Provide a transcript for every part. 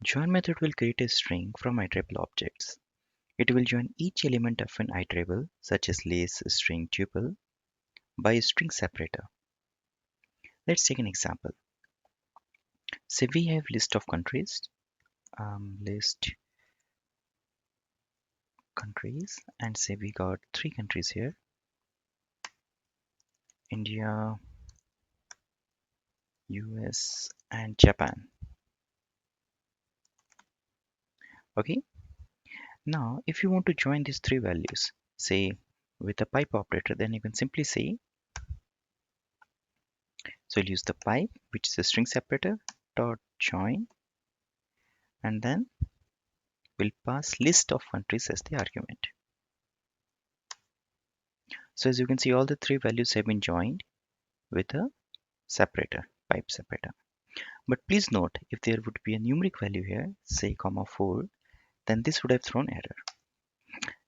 Join method will create a string from iterable objects. It will join each element of an iterable, such as list, string, tuple, by a string separator. Let's take an example. Say we have list of countries, list countries, and say we got three countries here: India, US, and Japan. Okay. Now, if you want to join these three values, say with a pipe operator, then you can simply say, so you'll use the pipe, which is a string separator, dot join, and then we'll pass list of countries as the argument. So as you can see, all the three values have been joined with a separator, pipe separator. But please note, if there would be a numeric value here, say comma 4, then this would have thrown error.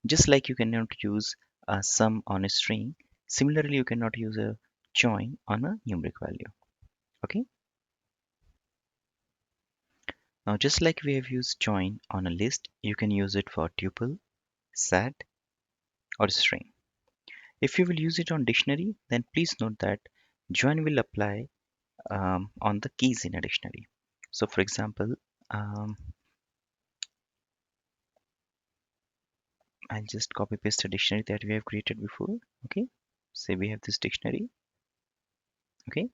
Just like you cannot use a sum on a string, similarly you cannot use a join on a numeric value. Okay. Now just like we have used join on a list, you can use it for tuple, set, or string. If you will use it on dictionary, then please note that join will apply on the keys in a dictionary. So for example, um, I'll just copy paste the dictionary that we have created before. Okay, say we have this dictionary. Okay,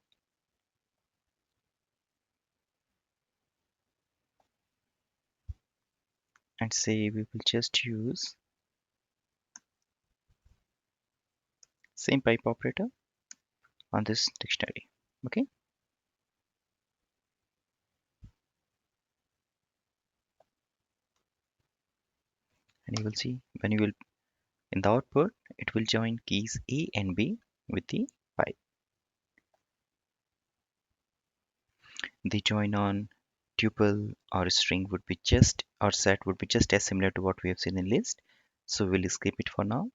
and say we will just use same pipe operator on this dictionary. Okay, and you will see when you will in the output, it will join keys A and B with the pipe. The join on tuple or string would be just, or set would be just as similar to what we have seen in list. So we'll skip it for now.